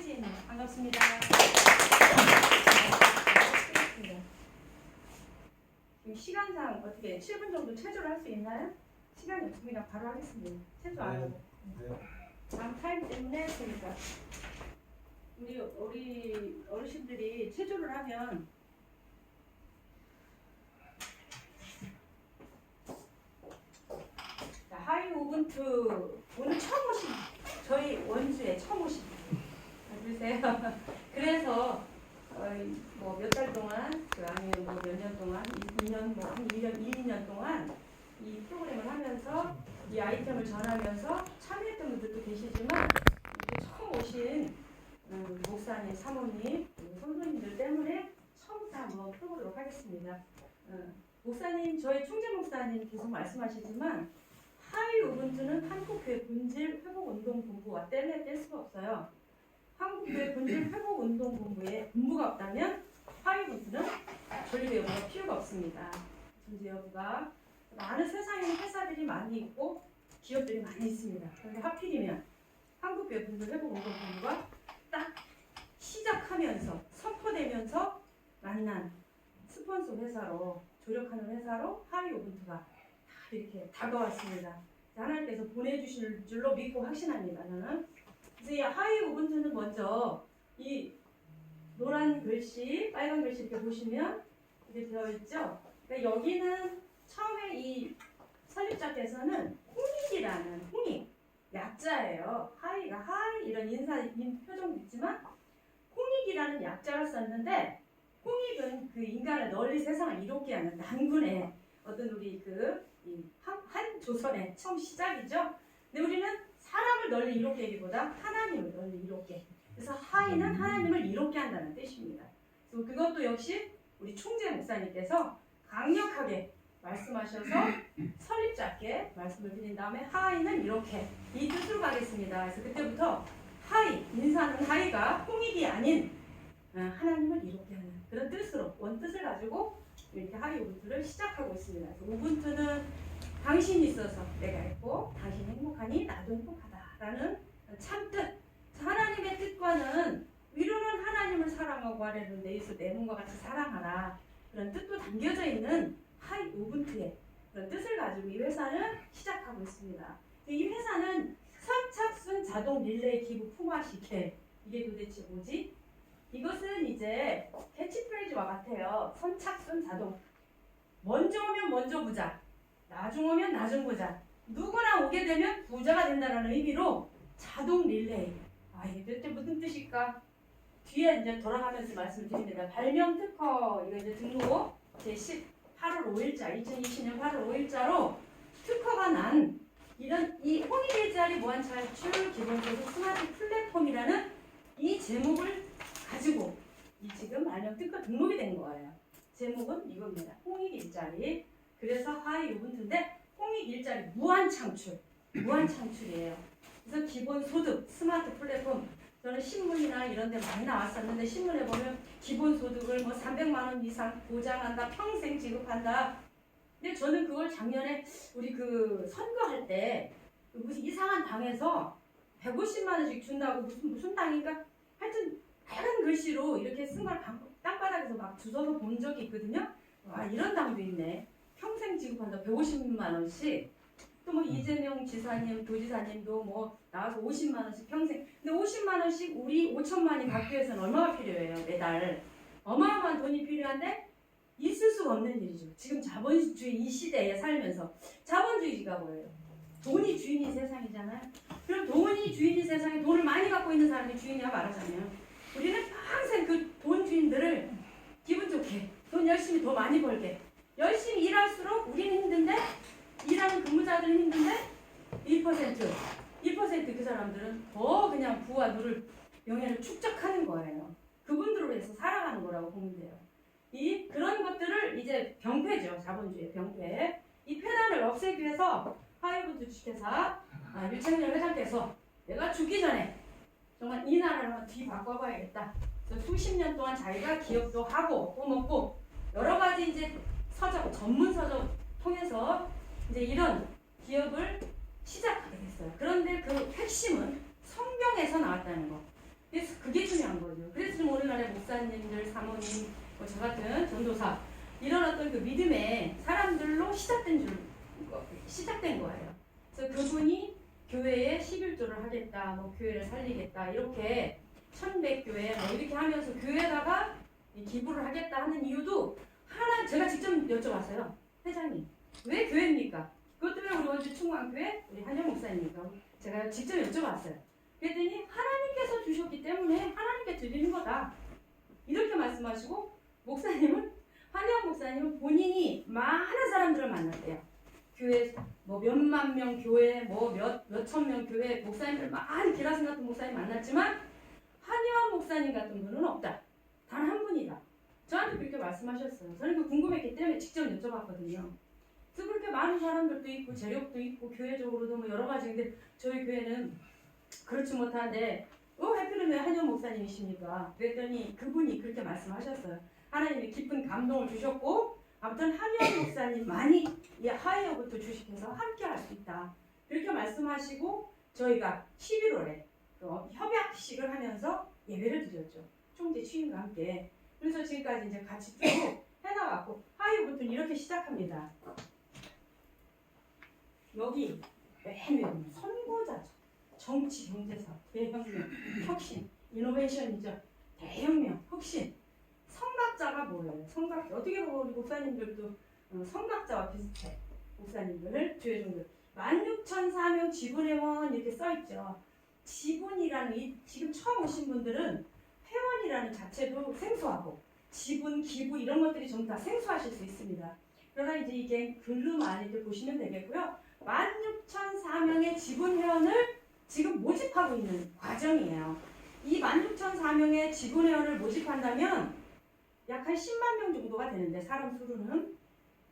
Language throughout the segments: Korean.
최지혜님 반갑습니다. 지금 시간상 어떻게 7분 정도 체조를 할 수 있나요? 시간이 없습니다. 바로 하겠습니다. 체조 안 하고. 다음 타임 때문에 그러니까 우리 어르신들이 체조를 하면 자, 하이 오븐트 오늘 처음 오신 저희 원주에 처음 오신 분이세요. 그래서 뭐 몇 달 동안 아니면 뭐 몇 년 동안 2년 뭐 한 1년 2년 동안 이 프로그램을 하면서 이 아이템을 전하면서 참여했던 분들도 계시지만 이렇게 처음 오신 목사님, 사모님, 선생님들 때문에 처음부터 한번 풀어보도록 하겠습니다. 목사님, 저희 총재 목사님 계속 말씀하시지만 하이 우분투는 한국교회 본질 회복운동본부와 뗄 수가 없어요. 한국교회 본질 회복운동본부에 본부가 없다면 하이 우분투는 전립의 여부가 필요가 없습니다. 전립의 여부가 많은 세상에 회사들이 많이 있고 기업들이 많이 있습니다. 그런데 하필이면 한국교회 본질 회복운동본부가 딱 시작하면서 선포되면서 만난 스폰서 회사로 조력하는 회사로 하이 우분투가 다 이렇게 다가왔습니다. 하나님께서 보내주실 줄로 믿고 확신합니다. 저는 그래서 이 하이 우분투는 먼저 이 노란 글씨, 빨간 글씨 이렇게 보시면 이렇게 되어 있죠. 그러니까 여기는 처음에 이 설립자께서는 홍익이라는 홍익 약자예요. 하이가 하이 이런 표정도 있지만 홍익이라는 약자를 썼는데 홍익은 그 인간을 널리 세상을 이롭게 하는 난군의 어떤 우리 한 조선의 처음 시작이죠. 근데 우리는 사람을 널리 이롭게 하기보다 하나님을 널리 이롭게. 그래서 하이는 하나님을 이롭게 한다는 뜻입니다. 그래서 그것도 역시 우리 총재 목사님께서 강력하게 말씀하셔서 설립자께 말씀을 드린 다음에 하이는 이렇게 이 뜻으로 가겠습니다. 그래서 그때부터 하이, 인사는 하이가 홍익이 아닌 하나님을 이롭게 하는 그런 뜻으로 원뜻을 가지고 이렇게 하이 우분투를 시작하고 있습니다. 그래서 우분투는 당신이 있어서 내가 있고 당신이 행복하니 나도 행복하다라는 참뜻. 하나님의 뜻과는 위로는 하나님을 사랑하고 아래는 내 몸과 같이 사랑하라. 그런 뜻도 담겨져 있는 하이 우분투의 그런 뜻을 가지고 이 회사는 시작하고 있습니다. 이 회사는 선착순 자동 릴레이 기부 품앗이게 이게 도대체 뭐지? 이것은 이제 캐치프레이즈와 같아요. 선착순 자동. 먼저 오면 먼저 부자, 나중 오면 나중 부자. 누구나 오게 되면 부자가 된다는 의미로 자동 릴레이. 이게 도대체 무슨 뜻일까? 뒤에 이제 돌아가면서 말씀드립니다. 발명 특허 이거 이제 등록 제 8월 5일자 2020년 8월 5일자로 특허가 난 이런 이 홍익 일자리 무한 탈출 기본소득 스마트 플랫폼이라는 이 제목을 가지고 이 지금 발명 특허 등록이 된 거예요. 제목은 이겁니다. 홍익 일자리. 그래서 하이 우분투인데 홍익 일자리 무한 창출이에요. 그래서 기본 소득 스마트 플랫폼. 저는 신문이나 이런 데 많이 나왔었는데 신문에 보면 기본 소득을 뭐 300만 원 이상 보장한다, 평생 지급한다. 근데 저는 그걸 작년에 우리 선거할 때 무슨 이상한 당에서 150만 원씩 준다고 무슨 당인가 하여튼 빨간 글씨로 이렇게 쓴 걸 땅바닥에서 막 주워서 본 적이 있거든요. 와, 이런 당도 있네. 평생 지급한다 150만 원씩. 또 뭐 이재명 지사님, 도지사님도 뭐 나와서 50만 원씩 평생. 근데 50만 원씩 우리 5천만이 갖기 위해서는 얼마가 필요해요? 매달. 어마어마한 돈이 필요한데 있을 수가 없는 일이죠. 지금 자본주의 이 시대에 살면서. 자본주의가 뭐예요? 돈이 주인인 세상이잖아요. 그럼 돈이 주인인 세상에 돈을 많이 갖고 있는 사람이 주인이야 말하자면 우리는 평생 그 돈 주인들을 기분 좋게 돈 열심히 더 많이 벌게 열심히 일할수록 우리는 힘든데 일하는 근무자들은 힘든데 1% 그 사람들은 더 그냥 부와 누를 명예를 축적하는 거예요. 그분들로 해서 살아가는 거라고 보면 돼요. 그런 것들을 이제 병폐죠. 자본주의 병폐. 이 폐단을 없애기 위해서 하이우드 주식회사 류창렬 회장께서 내가 죽기 전에 정말 이 나라를 한번 뒤바꿔봐야겠다. 그래서 수십 년 동안 자기가 기업도 하고 또 먹고 여러 가지 이제 전문 서적 통해서 이제 이런 기업을 시작하게 됐어요. 그런데 그 핵심은 성경에서 나왔다는 거. 그래서 그게 중요한 거죠. 그래서 지금 오늘날의 목사님들, 사모님, 뭐 저 같은 전도사 이런 어떤 그 믿음의 사람들로 시작된 거예요. 그래서 그분이 교회에 11조를 하겠다, 뭐 교회를 살리겠다 이렇게 1100교회 뭐 이렇게 하면서 교회에다가 기부를 하겠다 하는 이유도 하나 제가 직접 여쭤봤어요. 회장님 왜 교회입니까? 그것 때문에 우리 원주 충무교회 우리 한영 목사님이니까 제가 직접 여쭤봤어요. 그랬더니 하나님께서 주셨기 때문에 하나님께 드리는 거다 이렇게 말씀하시고, 목사님은 한영 목사님은 본인이 많은 사람들을 만났대요. 교회 뭐 몇만 명 교회 뭐 몇천 명 교회 목사님들 많이 기라슨 같은 목사님 만났지만 한의원 목사님 같은 분은 없다. 단 한 분이다. 저한테 그렇게 말씀하셨어요. 저는 그 궁금했기 때문에 직접 여쭤봤거든요. 그래서 그렇게 많은 사람들도 있고 재력도 있고 교회적으로도 뭐 여러 가지인데 저희 교회는 그렇지 못한데 하필이면 왜 한의원 목사님이십니까? 그랬더니 그분이 그렇게 말씀하셨어요. 하나님이 깊은 감동을 주셨고 아무튼 한의원 목사님 많이 하이어부터 주식해서 함께 할 수 있다. 그렇게 말씀하시고 저희가 11월에 협약식을 하면서 예배를 드렸죠. 총재 취임과 함께. 그래서 지금까지 이제 같이 쭉 해나갔고 하이어부터는 이렇게 시작합니다. 여기 맨 위에 선고자죠. 정치, 경제사, 대혁명, 혁신, 이노베이션이죠. 대혁명, 혁신. 성각자가 뭐예요? 성각자. 어떻게 보면 우리 목사님들도 성각자와 비슷해. 목사님들, 주의종들. 16,004명 지분회원 이렇게 써있죠. 지분이라는 지금 처음 오신 분들은 회원이라는 자체도 생소하고 지분, 기부 이런 것들이 전부 다 생소하실 수 있습니다. 그러나 이제 이게 글로만 이렇게 보시면 되겠고요. 16,004명의 지분회원을 지금 모집하고 있는 과정이에요. 이 16,004명의 지분회원을 모집한다면 약 한 10만 명 정도가 되는데 사람 수로는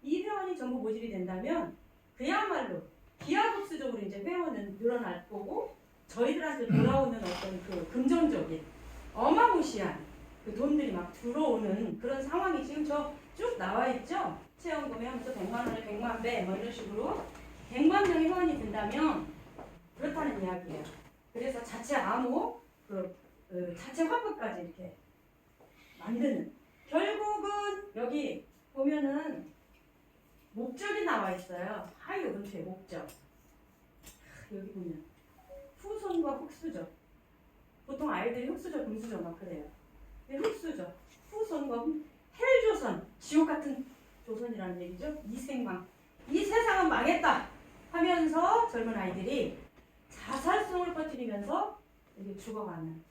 이 회원이 전부 모집이 된다면 그야말로 기하급수적으로 이제 회원은 늘어날 거고 저희들한테 돌아오는 어떤 그 금전적인 어마무시한 그 돈들이 막 들어오는 그런 상황이 지금 저 쭉 나와 있죠. 체험금에 하면서 100만 원에 100만 배 뭐 이런 식으로 100만 명의 회원이 된다면 그렇다는 이야기예요. 그래서 자체 암호 자체 화폐까지 이렇게 만드는, 결국은 여기 보면은 목적이 나와 있어요. 하이 오른쪽에 목적. 여기 보면 후손과 흑수저. 보통 아이들이 흑수저, 금수저 막 그래요. 흑수저, 후손과 헬조선, 지옥 같은 조선이라는 얘기죠. 이 생망, 이 세상은 망했다 하면서 젊은 아이들이 자살성을 퍼뜨리면서 이렇게 죽어가는,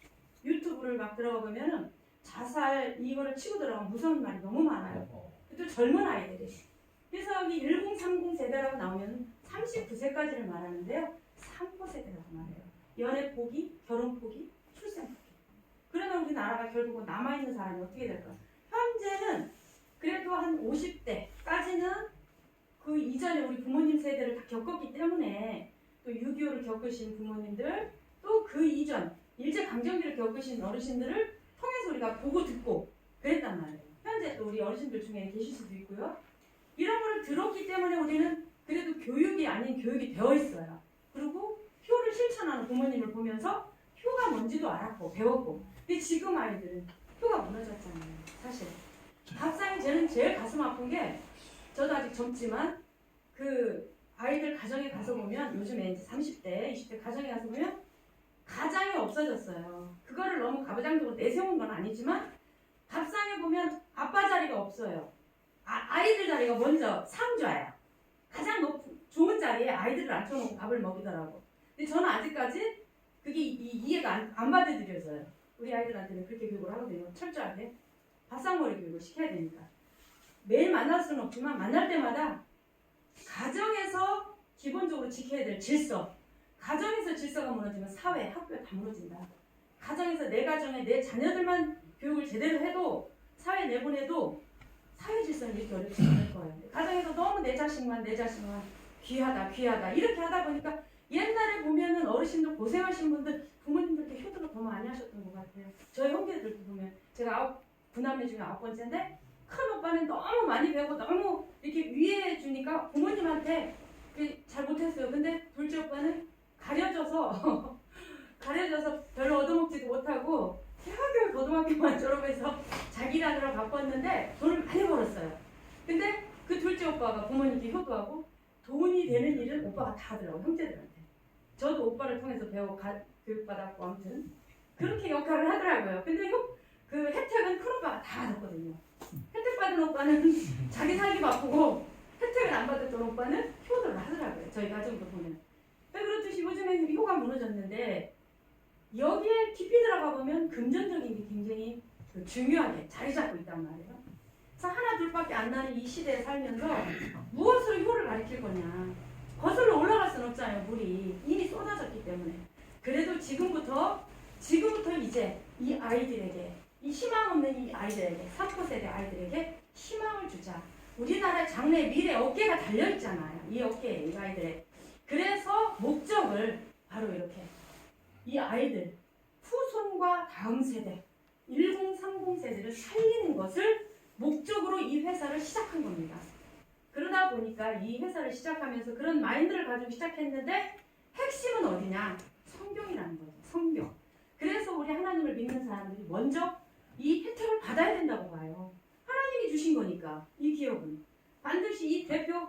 유튜브를 막 들어가 보면은 자살 이거를 치고 들어가면 무서운 말이 너무 많아요. 또 젊은 아이들이. 그래서 여기 1030 세대라고 나오면 39세까지를 말하는데요. 3고 세대라고 말해요. 연애 포기, 결혼 포기, 출생 포기. 그러면 우리나라가 결국은 남아있는 사람이 어떻게 될까? 현재는 그래도 한 50대까지는 그 이전에 우리 부모님 세대를 다 겪었기 때문에, 또 6.25를 겪으신 부모님들, 또 그 이전 일제강점기를 겪으신 어르신들을 통해서 우리가 보고 듣고 그랬단 말이에요. 현재 또 우리 어르신들 중에 계실 수도 있고요. 이런 거를 들었기 때문에 우리는 그래도 교육이 아닌 교육이 되어 있어요. 그리고 효를 실천하는 부모님을 보면서 효가 뭔지도 알았고 배웠고. 근데 지금 아이들은 효가 무너졌잖아요. 사실 밥상이 저는 제일 가슴 아픈 게, 저도 아직 젊지만 그 아이들 가정에 가서 보면, 요즘에 이제 30대, 20대 가정에 가서 보면 가장이 없어졌어요. 그거를 너무 가부장적으로 내세운 건 아니지만 밥상에 보면 아빠 자리가 없어요. 아이들 자리가 먼저 상좌예요. 가장 좋은 자리에 아이들을 앉혀놓고 밥을 먹이더라고. 근데 저는 아직까지 그게 이해가 안 받아들여져요. 우리 아이들한테는 그렇게 교육을 하거든요. 철저하게 밥상머리 교육을 시켜야 되니까. 매일 만날 수는 없지만 만날 때마다 가정에서 기본적으로 지켜야 될 질서, 가정에서 질서가 무너지면 사회, 학교가 다 무너진다. 가정에서 내 가정에 내 자녀들만 교육을 제대로 해도, 사회 내보내도 사회 질서는 이렇게 어렵지 않을 거예요. 가정에서 너무 내 자식만 귀하다 이렇게 하다 보니까, 옛날에 보면은 어르신들 고생하신 분들 부모님들께 효도를 더 많이 하셨던 것 같아요. 저희 형제들도 보면, 제가 9남매 중에 9번째인데 큰 오빠는 너무 많이 배우고 너무 이렇게 위해 주니까 부모님한테 잘 못했어요. 근데 둘째 오빠는 가려져서 별로 얻어먹지도 못하고 중학교만 졸업해서 자기 일하느라 바빴는데 돈을 많이 벌었어요. 근데 그 둘째 오빠가 부모님께 효도하고 돈이 되는 일은 오빠가 다 하더라고, 형제들한테. 저도 오빠를 통해서 배우고 교육받았고 아무튼 그렇게 역할을 하더라고요. 근데 그 혜택은 큰 오빠가 다 받았거든요. 혜택 받은 오빠는 자기 살기 바쁘고 혜택을 안 받았던 오빠는 효도를 하더라고요. 저희 가정도 보면. 그렇듯이 요즘에는 효가 무너졌는데 여기에 깊이 들어가 보면 금전적인 게 굉장히 중요하게 자리 잡고 있단 말이에요. 그래서 하나 둘밖에 안 나는 이 시대에 살면서 무엇으로 효를 가리킬 거냐. 거슬러 올라갈 수는 없잖아요. 물이 이미 쏟아졌기 때문에. 그래도 지금부터 이제 이 아이들에게, 이 희망 없는 이 아이들에게, 3포 세대 아이들에게 희망을 주자. 우리나라의 장래 미래 어깨가 달려있잖아요. 이 어깨에 이 아이들의. 그래서 목적을 바로 이렇게 이 아이들 후손과 다음 세대 1030 세대를 살리는 것을 목적으로 이 회사를 시작한 겁니다. 그러다 보니까 이 회사를 시작하면서 그런 마인드를 가지고 시작했는데 핵심은 어디냐? 성경이라는 거죠. 성경. 그래서 우리 하나님을 믿는 사람들이 먼저 이 혜택을 받아야 된다고 봐요. 하나님이 주신 거니까 이 기업은 반드시 이 대표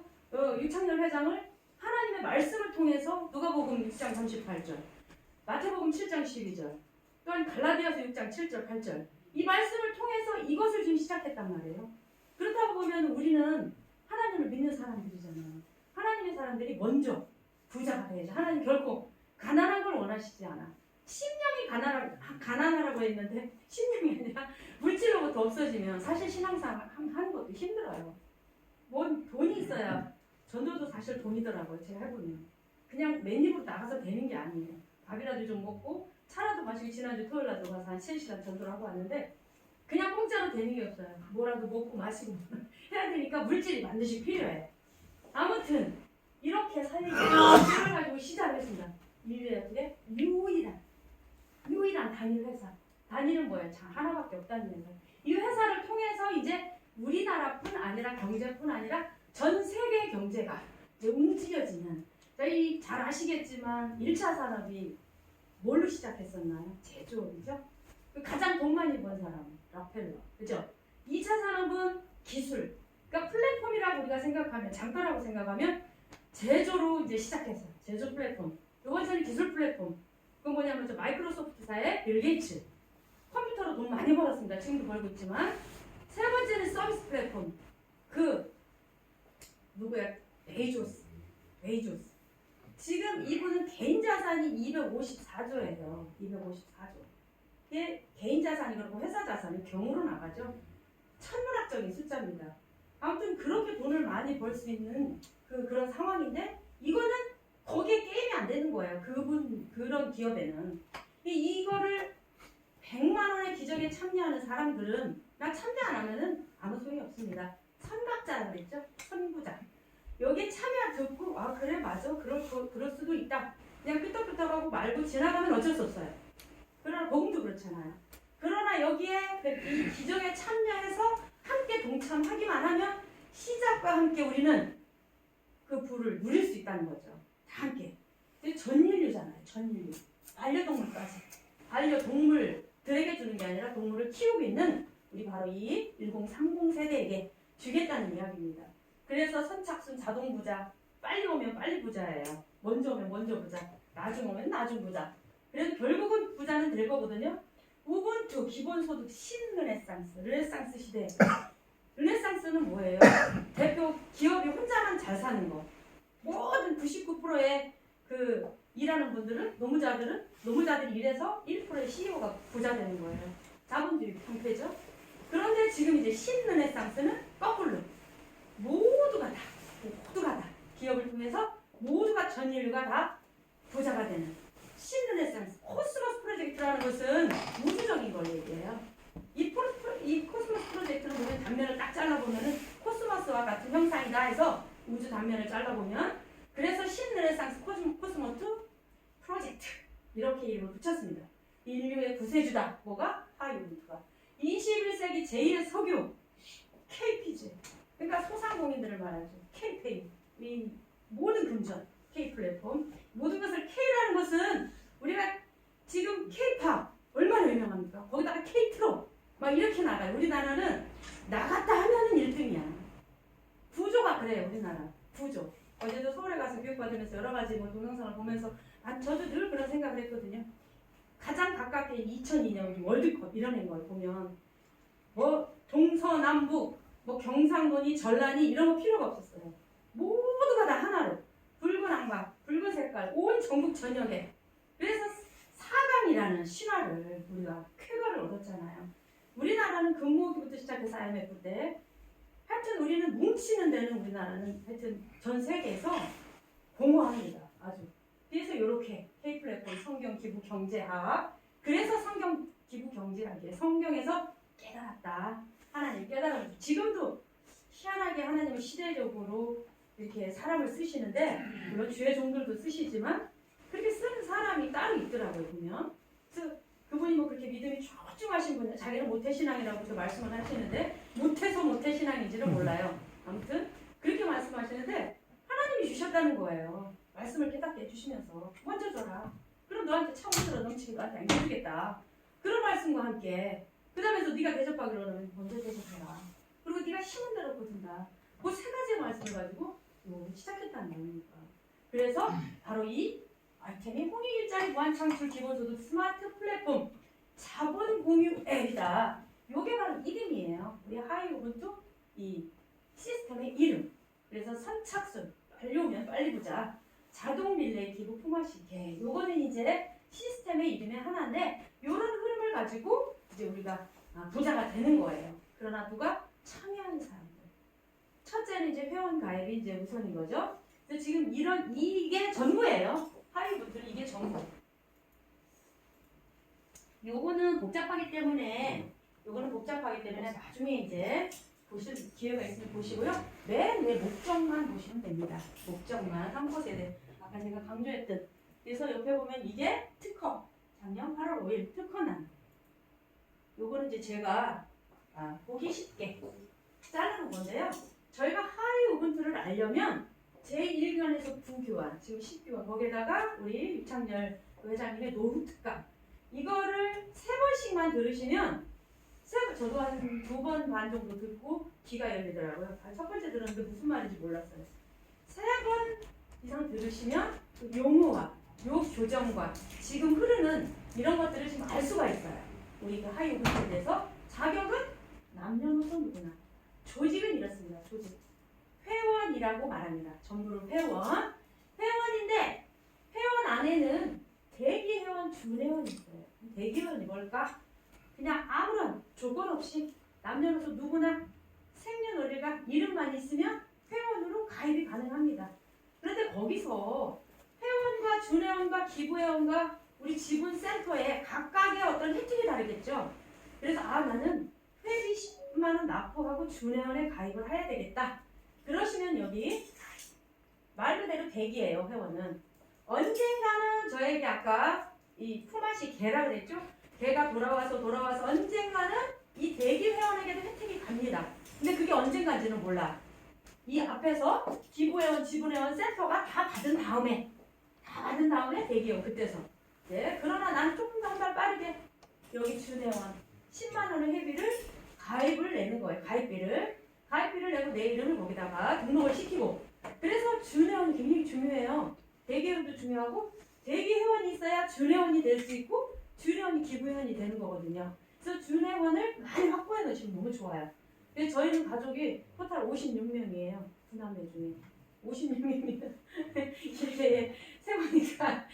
유창렬 회장을 하나님의 말씀을 통해서 누가복음 6장 38절, 마태복음 7장 12절, 또한 갈라디아서 6장 7절 8절 이 말씀을 통해서 이것을 지금 시작했단 말이에요. 그렇다고 보면 우리는 하나님을 믿는 사람들이잖아요. 하나님의 사람들이 먼저 부자가 돼야죠. 하나님 결코 가난한 걸 원하시지 않아. 심령이 가난하라고 했는데 심령이 아니라 물질로부터 없어지면 사실 신앙생활 하는 것도 힘들어요. 뭔 돈이 있어야 전도도 사실 돈이더라고요. 제가 해보면 그냥 맨입으로 나가서 되는 게 아니에요. 밥이라도 좀 먹고 차라도 마시고 지난주 토요일날 가서 한 3시간 전도를 하고 왔는데 그냥 공짜로 되는 게 없어요. 뭐라도 먹고 마시고 해야 되니까 물질이 반드시 필요해. 아무튼 이렇게 살리기 위해서 가지고 시작을 했습니다. 인류의 유일한 단일 회사. 단일은 뭐예요? 하나밖에 없다는 회사. 이 회사를 통해서 이제 우리나라뿐 아니라 경제뿐 아니라 전 세계 경제가 이제 움직여지는. 저희 잘 아시겠지만 1차 산업이 뭘로 시작했었나요? 제조업이죠. 가장 돈 많이 번 사람 락펠러, 그죠? 2차 산업은 기술. 그러니까 플랫폼이라고 우리가 생각하면 장터라고 생각하면 제조로 이제 시작했어요. 제조 플랫폼. 두 번째는 기술 플랫폼. 그건 뭐냐면 저 마이크로소프트사의 빌 게이츠. 컴퓨터로 돈 많이 벌었습니다. 지금도 벌고 있지만. 세 번째는 서비스 플랫폼. 누구야? 베이조스. 지금 이분은 개인 자산이 254조예요. 254조. 이게 개인 자산이 그렇고 회사 자산이 경으로 나가죠. 천문학적인 숫자입니다. 아무튼 그렇게 돈을 많이 벌 수 있는 그런 상황인데 이거는 거기에 게임이 안 되는 거예요. 그런 기업에는. 이거를 100만 원의 기적에 참여하는 사람들은 나 참여 안 하면은 아무 소용이 없습니다. 선각자라 그랬죠? 선부자. 여기에 참여 듣고 아 그래 맞아 그럴 수도 있다. 그냥 끄떡끄떡하고 말고 지나가면 어쩔 수 없어요. 그러나 복음도 그렇잖아요. 그러나 여기에 이 기적에 참여해서 함께 동참하기만 하면 시작과 함께 우리는 그 부를 누릴 수 있다는 거죠. 다 함께. 전인류잖아요. 전인류. 반려동물까지. 반려동물들에게 주는 게 아니라 동물을 키우고 있는 우리 바로 이 1030 세대에게 주겠다는 이야기입니다. 그래서 선착순 자동부자, 빨리 오면 빨리 부자예요. 먼저 오면 먼저 부자, 나중 오면 나중 부자. 그래서 결국은 부자는 될 거거든요. 우분투, 기본소득, 신르네상스, 르네상스 시대. 르네상스는 뭐예요? 대표 기업이 혼자만 잘 사는 거. 모든 99%의 일하는 분들은, 노무자들이 일해서 1%의 CEO가 부자 되는 거예요. 자본주의 형태죠. 그런데 지금 이제 신르네상스는 거꾸로. 모두가 다 기업을 통해서 모두가 전 인류가 다 부자가 되는 신르네상스 코스모스 프로젝트라는 것은 우주적인 걸 얘기해요. 이 코스모스 프로젝트를 보면 단면을 딱 잘라보면은 코스모스와 같은 형상이다 해서 우주 단면을 잘라보면 그래서 신르네상스 코스모스 프로젝트 이렇게 이름을 붙였습니다. 인류의 구세주다. 뭐가? 하이브리드가. 21세기 제1의 석유 KPG. 그러니까 소상공인들을 말하죠. K페이, 이 모든 금전, K 플랫폼, 모든 것을 K라는 것은 우리가 지금 K-팝 얼마나 유명합니까? 거기다가 K 트롯, 막 이렇게 나가요. 우리나라는 나갔다 하면은 1등이야. 구조가 그래요. 우리나라 구조. 어제도 서울에 가서 교육받으면서 여러 가지 뭐 동영상을 보면서 저도 늘 그런 생각을 했거든요. 가장 가깝게 2002년 월드컵 이런 걸 보면 뭐 동서남북 뭐 경상도니 전라니 이런 거 필요가 없었어요. 모두가 다 하나로 붉은 악막, 붉은 색깔 온 전국 전역에. 그래서 4강이라는 신화를 우리가 쾌거를 얻었잖아요. 우리나라는 금모기부터 시작해서 IMF 때 하여튼 우리는 뭉치는 데는 우리나라는 하여튼 전 세계에서 공허합니다. 아주. 그래서 이렇게 K플랫폼 성경 기부 경제학. 그래서 성경 기부 경제라는 게 성경에서 깨달았다. 하나님 깨달았다. 지금도 희한하게 하나님은 시대적으로 이렇게 사람을 쓰시는데 물론 주의 종들도 쓰시지만 그렇게 쓰는 사람이 따로 있더라고요. 보면. 그래서 그분이 뭐 그렇게 믿음이 쫄중하신 분은 자기는 모태신앙이라고 저 말씀을 하시는데 모태서 모태신앙인지는 몰라요. 아무튼 그렇게 말씀하시는데 하나님이 주셨다는 거예요. 말씀을 깨닫게 해주시면서 먼저 줘라. 그럼 너한테 차원으로 넘치게 너한테 안 주겠다. 그런 말씀과 함께 그 다음에서 네가 대접하기로 그러면 먼저 대접해라. 그리고 네가 심은 대로 거둔다. 그 세 가지 말씀을 가지고 시작했다는 겁니까. 그래서 바로 이 아이템이 홍익일자리 무한창출 기본소득 스마트 플랫폼 자본 공유 앱이다. 요게 바로 이름이에요. 우리 하이오븐투 이 시스템의 이름. 그래서 선착순 빨리 오면 빨리 보자. 자동 릴레이 기부 품앗이게. 요거는 이제 시스템의 이름의 하나인데 요런 흐름을 가지고 이제 우리가 부자가 되는 거예요. 그러나 누가 참여하는 사람들. 첫째는 이제 회원 가입이 이제 우선인 거죠. 그래서 지금 이게 전부예요. 하이분들은 이게 전부. 요거는 복잡하기 때문에 나중에 이제 보실 기회가 있으면 보시고요. 맨 내 목적만 보시면 됩니다. 목적만 한 곳에 아까 제가 강조했던. 그래서 옆에 보면 이게 특허. 작년 8월 5일 특허난. 요거는 이제 제가 보기 쉽게 자르는 건데요. 저희가 하이 우분투를 알려면 제1교환에서 9교환, 지금 10교환, 거기에다가 우리 유창열 회장님의 노후 특강 이거를 3번씩만 들으시면 저도 한 2번 반 정도 듣고 귀가 열리더라고요. 첫 번째 들었는데 무슨 말인지 몰랐어요. 3번 이상 들으시면 그 용어와 요 교정과 지금 흐르는 이런 것들을 지금 알 수가 있어요. 우리 그 하이 우분투에 대해서 자격은 남녀노소 누구나. 조직은 이렇습니다. 조직. 회원이라고 말합니다. 전부로 회원. 회원인데 회원 안에는 대기회원, 준회원이 있어요. 대기회원이 뭘까? 그냥 아무런 조건 없이 남녀노소 누구나 생년월일과 이름만 있으면 회원으로 가입이 가능합니다. 그런데 거기서 회원과 준회원과 기부회원과 우리 지분센터에 각각의 어떤 혜택이 다르겠죠. 그래서 나는 회비 10만원 납부하고 준회원에 가입을 해야 되겠다. 그러시면 여기 말 그대로 대기예요. 회원은 언젠가는 저에게 아까 이 품앗이 개라 그랬죠. 개가 돌아와서 언젠가는 이 대기 회원에게도 혜택이 갑니다. 근데 그게 언젠가인지는 몰라. 이 앞에서 기부회원, 지분회원 센터가 다 받은 다음에 대기회원 그때서. 네, 그러나 나는 조금 더 한 발 빠르게 여기 준회원 10만 원의 회비를 가입을 내는 거예요. 가입비를 내고 내 이름을 거기다가 등록을 시키고. 그래서 준회원이 굉장히 중요해요. 대기회원도 중요하고 대기회원이 있어야 준회원이 될 수 있고 준회원이 기부회원이 되는 거거든요. 그래서 준회원을 많이 확보해 놓으시면 너무 좋아요. 그래서 저희는 가족이 토탈 56명이에요. 두 남매 중에 56명이면 이렇게 세보니까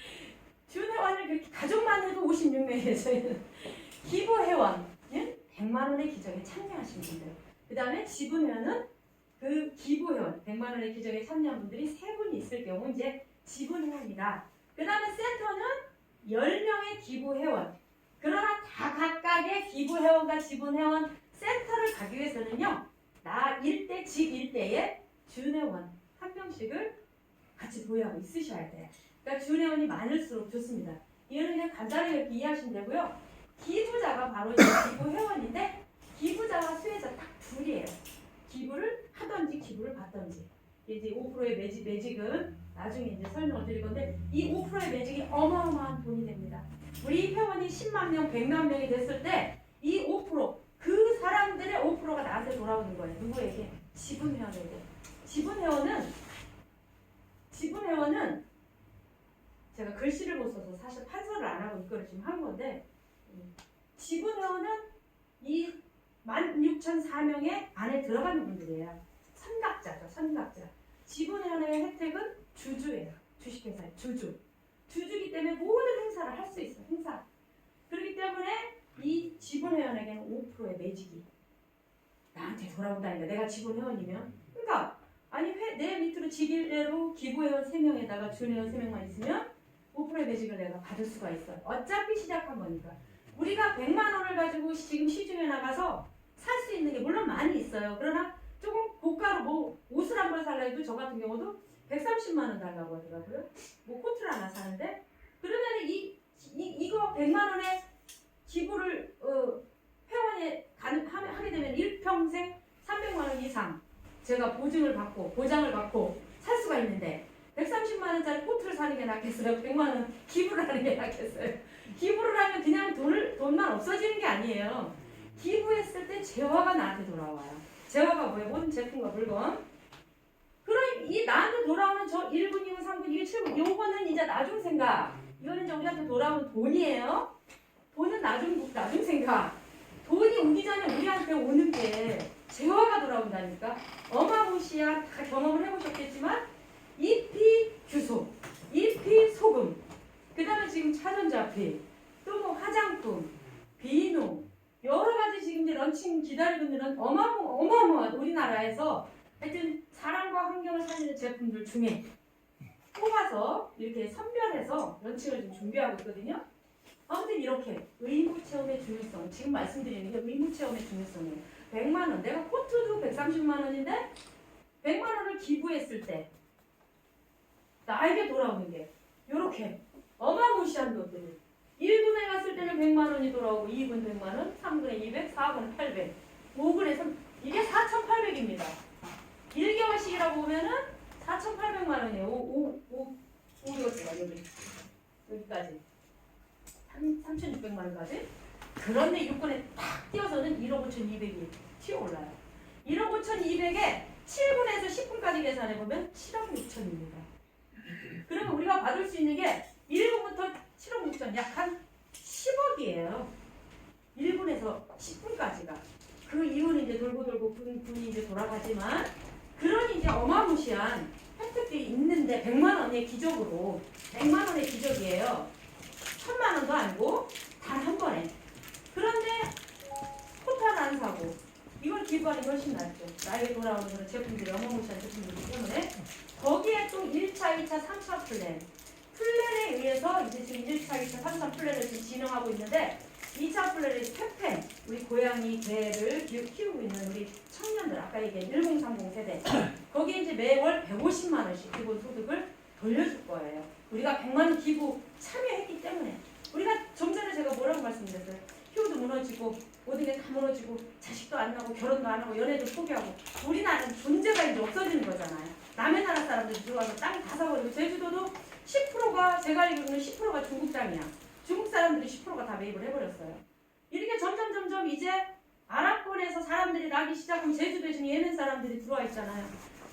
준회원을 그렇게 가족만 해도 56명이에요. 저희는 기부회원 100만 원의 기적에 참여하신 분들. 그 다음에 지분회원은 그 기부회원 100만 원의 기적에 참여한 분들이 3분이 있을 경우 이제 지분회원이다. 그 다음에 센터는 10명의 기부회원. 그러나 다 각각의 기부회원과 지분회원 센터를 가기 위해서는요. 나 일대 집 일대에 준회원 한 명씩을 같이 보유하고 있으셔야 돼요. 그러니까 준회원이 많을수록 좋습니다. 이거는 그냥 간단하게 이렇게 이해하시면 되고요. 기부자가 바로 이제 기부회원인데 기부자와 수혜자 딱 둘이에요. 기부를 하든지 기부를 받든지. 이제 5%의 매직은 나중에 이제 설명을 드릴 건데 이 5%의 매직이 어마어마한 돈이 됩니다. 우리 회원이 10만 명, 100만 명이 됐을 때 이 5%, 그 지분회원에 대해. 지분회원은 제가 글씨를 못 써서 사실 판서를 안 하고 이거를 지금 한 건데, 지분회원은 이 16,004명의 안에 들어가는 분들이에요. 선각자죠, 선각자. 지분회원의 혜택은 주주예요. 주식회사의 주주기 때문에 모든 행사를 할 수 있어요. 행사. 그렇기 때문에 이 지분회원에게는 5%의 매직이 나한테 돌아온다니까. 내가 지분회원이면. 그러니까 아니 내 밑으로 직일대로 기부회원 3명에다가 준회원 3명만 있으면 5%의 매직을 내가 받을 수가 있어요. 어차피 시작한 거니까. 우리가 100만 원을 가지고 지금 시중에 나가서 살 수 있는 게 물론 많이 있어요. 그러나 조금 고가로 뭐 옷을 한 벌 살라 해도 저 같은 경우도 130만 원 달라고 하더라고요. 뭐 코트를 하나 사는데 그러면 이거 100만 원에 기부를 회원에 하게 되면 일평생 300만 원 이상 제가 보장을 받고 살 수가 있는데 130만 원짜리 코트를 사는 게 낫겠어요? 100만 원 기부를 하는 게 낫겠어요? 기부를 하면 그냥 돈만 없어지는 게 아니에요. 기부했을 때 재화가 나한테 돌아와요. 재화가 뭐예요? 모든 제품과 물건. 그럼 이 나한테 돌아오는 저 1분, 2분, 3분, 2분, 7분 요거는 이제 나중 생각. 이거는 이제 우리한테 돌아오는 돈이에요. 돈은 나중 생각. 돈이 오기 전에 우리한테 오는 게 재화가 돌아온다니까. 어마무시한 다 경험을 해보셨겠지만 잎이 규소, 잎이 소금, 그 다음에 지금 차전자피, 또 뭐 화장품, 비누, 여러 가지 지금 이제 런칭 기다리고 있는 어마어마한 우리나라에서 하여튼 사람과 환경을 살리는 제품들 중에 뽑아서 이렇게 선별해서 런칭을 지금 준비하고 있거든요. 아무튼 이렇게 의무 체험의 중요성, 지금 말씀드리는 게 의무 체험의 중요성이에요. 100만 원, 내가 코트도 130만 원인데 100만 원을 기부했을 때 나에게 돌아오는 게 이렇게 어마무시한 돈들이 1분에 갔을 때는 100만 원이 돌아오고 2분 100만 원, 3분에 200, 4분에 800, 5분에 3, 이게 4,800입니다. 1개월씩이라고 보면은 4,800만 원이에요. 여기까지 3,600만 원까지. 그런데 요건에 탁 띄어서는 1억 5,200이 튀어올라요. 1억 5,200에 7분에서 10분까지 계산해보면 7억 6천입니다. 그러면 우리가 받을 수 있는 게 1분부터 7억 6천, 약 한 10억이에요. 1분에서 10분까지가. 그 이후는 이제 돌고 분이 이제 돌아가지만, 그런 이제 어마무시한 혜택들이 있는데 100만 원의 기적으로, 100만 원의 기적이에요. 1000만 원도 아니고 단 한 번에. 그런데 코트 하나 안 사고 이걸 기부하는 게 훨씬 낫죠. 나에게 돌아오는 그런 제품들이 어마무시한 제품들이기 때문에 거기에 또 1차, 2차, 3차 플랜에 의해서 이제 지금 1차, 2차, 3차 플랜을 지금 진행하고 있는데 2차 플랜은 펫펜, 우리 고양이 개를 키우고 있는 우리 청년들, 아까 얘기한 1030 세대, 거기에 이제 매월 150만 원씩 기본 소득을 돌려줄 거예요. 우리가 100만 원 기부 참여했기 때문에. 우리가 좀 전에 제가 뭐라고 말씀드렸어요? 효도 무너지고 모든 게 다 무너지고 자식도 안 나고 결혼도 안 하고 연애도 포기하고 우리나라는 존재가 이제 없어지는 거잖아요. 남의 나라 사람들이 들어와서 땅 다 사버리고, 제주도도 10%가, 제가 알기로는 10%가 중국 땅이야. 중국 사람들이 10%가 다 매입을 해버렸어요. 이렇게 점점 이제 아랍권에서 사람들이 나기 시작하면 제주도에 지금 예멘 사람들이 들어와 있잖아요.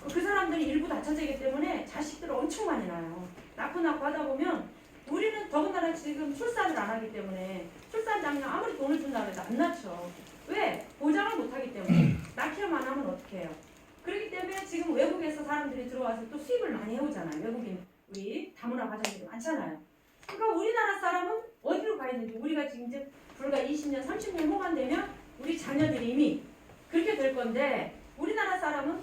그 사람들이 일부 다처제이기 때문에 자식들을 엄청 많이 낳아요. 낳고 하다 보면 우리는 더군다나 지금 출산을 안 하기 때문에 출산장려 아무리 돈을 준다고 해도 안 낳죠. 왜? 보장을 못 하기 때문에. 낳기만 하면 어떻게 해요? 그렇기 때문에 지금 외국에서 사람들이 들어와서 또 수입을 많이 해오잖아요. 외국인 우리 다문화 가정들이 많잖아요. 그러니까 우리나라 사람은 어디로 가 있는지, 우리가 지금 이제 불과 20년, 30년 후만 되면 우리 자녀들이 이미 그렇게 될 건데, 우리나라 사람은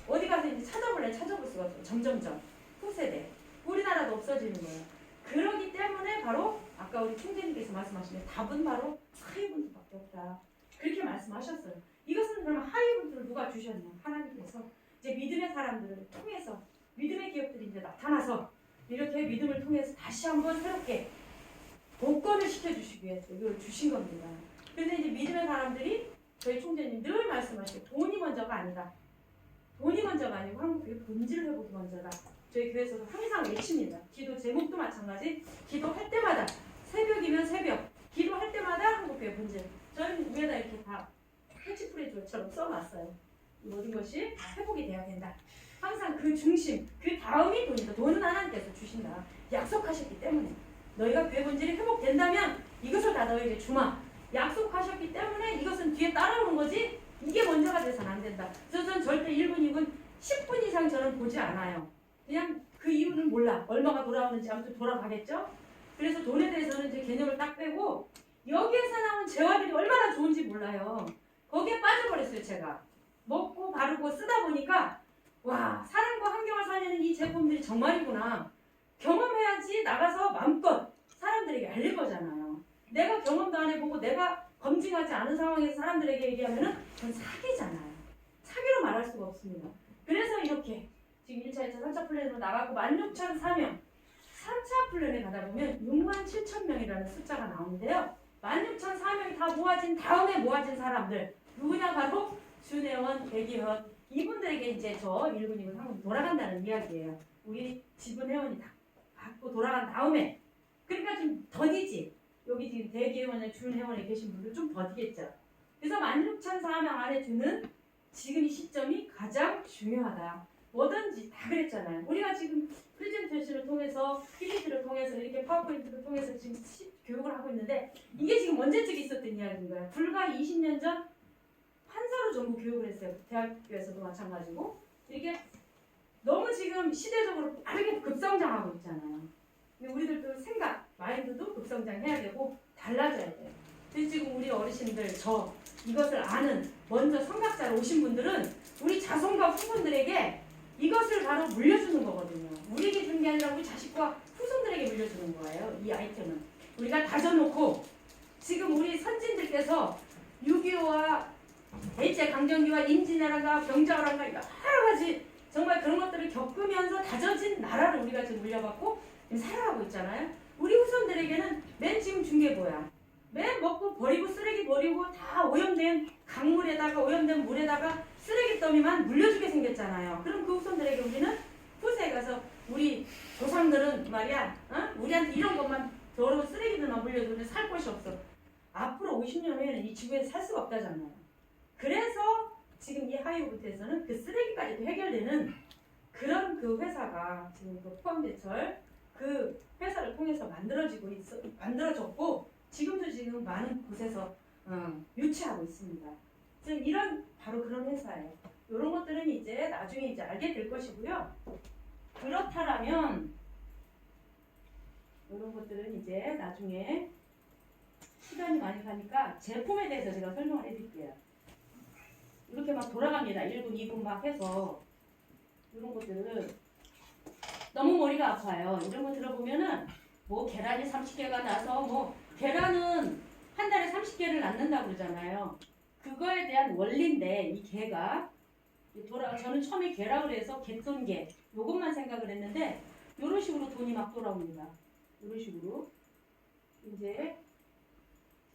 어디 가서 이제 찾아볼 수가 없어요. 점점점 후세대. 우리나라도 없어지는 거예요. 그러기 때문에 바로 아까 우리 총재님께서 말씀하신 답은 바로 하이분들밖에 없다. 그렇게 말씀하셨어요. 이것은 그러면 하이분들을 누가 주셨냐? 하나님께서 이제 믿음의 사람들을 통해서, 믿음의 기업들이 이제 나타나서 이렇게 믿음을 통해서 다시 한번 새롭게 복권을 시켜주시기 위해서 이걸 주신 겁니다. 근데 이제 믿음의 사람들이 저희 총재님 늘 말씀하시고, 돈이 먼저가 아니다. 돈이 먼저가 아니고 한국교회 본질 회복이 먼저다. 저희 교회에서도 항상 외칩니다. 기도 제목도 마찬가지. 기도할 때마다, 새벽이면 새벽, 기도할 때마다 한국교회 본질. 저희는 위에다 이렇게 다 캐치프레이즈처럼 써놨어요. 모든 것이 회복이 돼야 된다. 항상 그 중심, 그 다음이 돈이다. 돈은 하나님께서 주신다. 약속하셨기 때문에 너희가 그의 본질이 회복된다면 이것을 다 너희에게 주마. 약속하셨기 때문에 이것은 뒤에 따라오는 거지 이게 먼저가 돼서는 안 된다. 그래서 저는 절대 1분, 2분, 10분 이상 저는 보지 않아요. 그냥 그 이유는 몰라. 얼마가 돌아오는지 아무튼 돌아가겠죠? 그래서 돈에 대해서는 이제 개념을 딱 빼고 여기에서 나온 재화들이 얼마나 좋은지 몰라요. 거기에 빠져버렸어요, 제가. 먹고 바르고 쓰다 보니까 와, 사람과 환경을 살리는 이 제품들이 정말이구나. 경험해야지 나가서 마음껏 사람들에게 알릴 거잖아요. 내가 경험도 안 해보고 내가 검증하지 않은 상황에서 사람들에게 얘기하면은 그건 사기잖아요. 사기로 말할 수가 없습니다. 그래서 이렇게 지금 1차, 2차, 3차 플랜으로 나가고 16,004명 3차 플랜에 가다 보면 67,000명이라는 숫자가 나오는데요. 16,004명이 다 모아진 다음에 모아진 사람들 누구냐 바로 준혜원, 백이현 이분들에게 이제 저 1군, 2군, 3군 돌아간다는 이야기예요. 우리 지분 회원이 다 받고 돌아간 다음에 그러니까 좀 더디지. 여기 지금 대기회원에 준회원에 계신 분들 좀 더디겠죠. 그래서 16,004명 안에 드는 지금 이 시점이 가장 중요하다. 뭐든지 다 그랬잖아요. 우리가 지금 프레젠테이션을 통해서 PPT를 통해서 이렇게 파워포인트를 통해서 지금 교육을 하고 있는데 이게 지금 언제쯤 있었던 이야기인 거예요. 불과 20년 전 판사로 전부 교육을 했어요. 대학교에서도 마찬가지고 이렇게 너무 지금 시대적으로 빠르게 급성장하고 있잖아요. 근데 우리들도 생각, 마인드도 급성장해야 되고 달라져야 돼요. 그래서 지금 우리 어르신들 저 이것을 아는 먼저 성각자로 오신 분들은 우리 자손과 후손들에게 이것을 바로 물려주는 거거든요. 우리에게 주는 게 아니라 우리 자식과 후손들에게 물려주는 거예요. 이 아이템은 우리가 다져놓고 지금 우리 선진들께서 6.25와 일제강점기와 임진왜란과 병자호란과 여러 가지 정말 그런 것들을 겪으면서 다져진 나라를 우리가 지금 물려받고 살아가고 있잖아요. 우리 후손들에게는 맨 지금 준 게 뭐야? 맨 먹고 버리고 쓰레기 버리고 다 오염된 강물에다가 오염된 물에다가 쓰레기 더미만 물려주게 생겼잖아요. 그럼 그 후손들에게 우리는 후세에 가서 우리 조상들은 말이야 우리한테 이런 것만 더러운 쓰레기들만 물려주는데 살 곳이 없어. 앞으로 50년 후에는 이 지구에서 살 수가 없다잖아요. 그래서 지금 이 하이오브트에서는 그 쓰레기까지도 해결되는 그런 그 회사가 지금 그 포항제철 그 회사를 통해서 만들어졌고 지금도 지금 많은 곳에서 유치하고 있습니다. 지금 이런 바로 그런 회사예요. 이런 것들은 이제 나중에 이제 알게 될 것이고요. 그렇다면 이런 것들은 이제 나중에 시간이 많이 가니까 제품에 대해서 제가 설명을 해드릴게요. 이렇게 막 돌아갑니다. 1분, 2분 막 해서 이런 것들은 너무 머리가 아파요. 이런 거 들어보면은 뭐 계란이 30개가 나서 뭐 계란은 한 달에 30개를 낳는다고 그러잖아요. 그거에 대한 원리인데 이 개가 저는 처음에 개라고 해서 개손개 요것만 생각을 했는데 이런 식으로 돈이 막 돌아옵니다. 이런 식으로 이제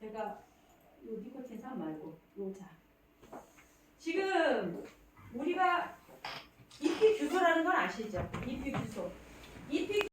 제가 요 니코틴 산 말고 요자 지금 우리가 잎이 규소라는 건 아시죠? 잎이 규소. 잎이